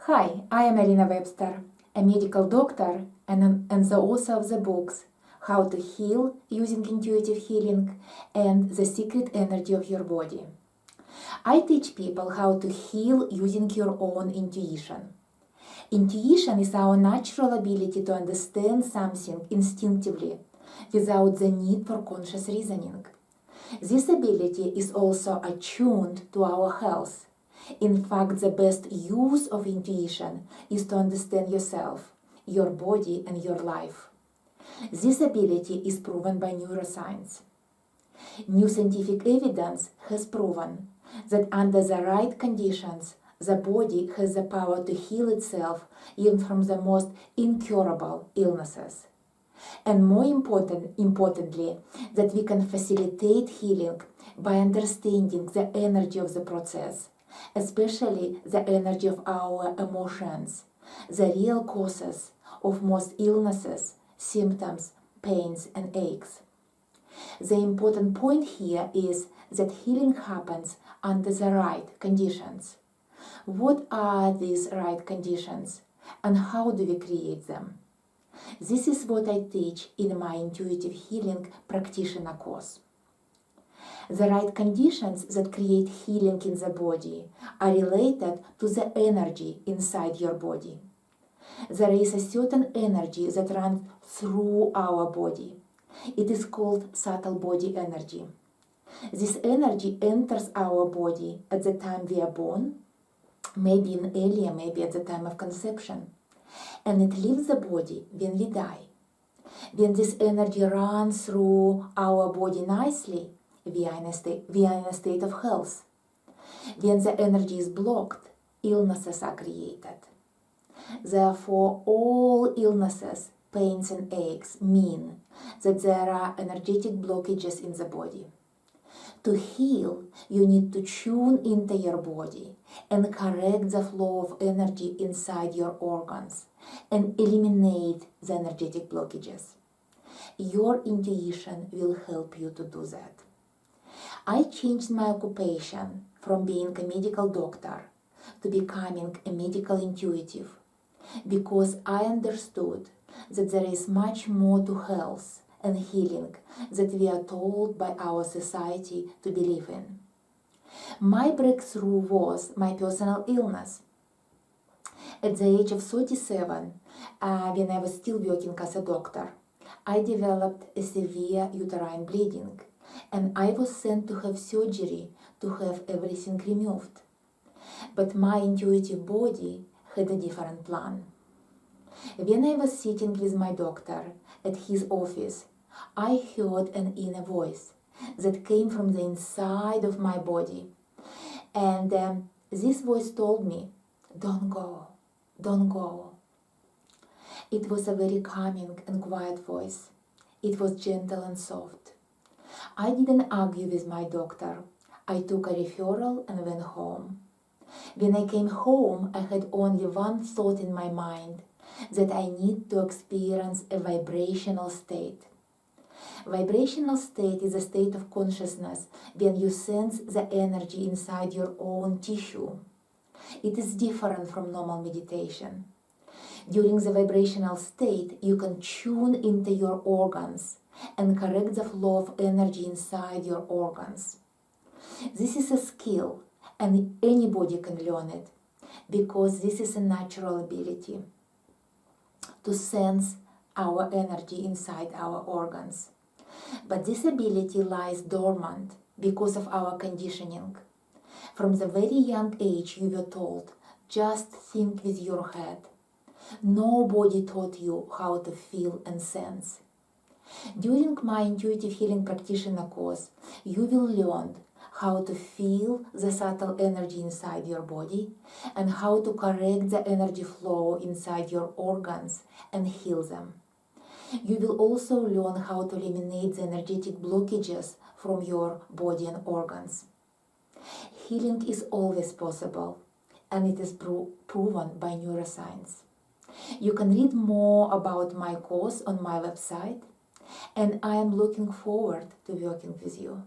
Hi, I am Elena Webster, a medical doctor and the author of the books How to Heal Using Intuitive Healing and The Secret Energy of Your Body. I teach people how to heal using your own intuition. Intuition is our natural ability to understand something instinctively without the need for conscious reasoning. This ability is also attuned to our health. In fact, the best use of intuition is to understand yourself, your body, and your life. This ability is proven by neuroscience. New scientific evidence has proven that under the right conditions, the body has the power to heal itself even from the most incurable illnesses. And more importantly, that we can facilitate healing by understanding the energy of the process, especially the energy of our emotions, the real causes of most illnesses, symptoms, pains, and aches. The important point here is that healing happens under the right conditions. What are these right conditions, and how do we create them? This is what I teach in my Intuitive Healing Practitioner course. The right conditions that create healing in the body are related to the energy inside your body. There is a certain energy that runs through our body. It is called subtle body energy. This energy enters our body at the time we are born, maybe in earlier, maybe at the time of conception, and it leaves the body when we die. When this energy runs through our body nicely, we are in a state of health. When the energy is blocked, illnesses are created. Therefore, all illnesses, pains and aches mean that there are energetic blockages in the body. To heal, you need to tune into your body and correct the flow of energy inside your organs and eliminate the energetic blockages. Your intuition will help you to do that. I changed my occupation from being a medical doctor to becoming a medical intuitive because I understood that there is much more to health and healing that we are told by our society to believe in. My breakthrough was my personal illness. At the age of 37, when I was still working as a doctor, I developed a severe uterine bleeding, and I was sent to have surgery to have everything removed. But my intuitive body had a different plan. When I was sitting with my doctor at his office, I heard an inner voice that came from the inside of my body. And this voice told me, "Don't go, don't go." It was a very calming and quiet voice. It was gentle and soft. I didn't argue with my doctor. I took a referral and went home. When I came home, I had only one thought in my mind, that I need to experience a vibrational state. Vibrational state is a state of consciousness when you sense the energy inside your own tissue. It is different from normal meditation. During the vibrational state, you can tune into your organs and correct the flow of energy inside your organs. This is a skill, and anybody can learn it, because this is a natural ability to sense our energy inside our organs. But this ability lies dormant because of our conditioning. From the very young age, you were told, just think with your head. Nobody taught you how to feel and sense. During my Intuitive Healing Practitioner course, you will learn how to feel the subtle energy inside your body and how to correct the energy flow inside your organs and heal them. You will also learn how to eliminate the energetic blockages from your body and organs. Healing is always possible, and it is proven by neuroscience. You can read more about my course on my website, and I am looking forward to working with you.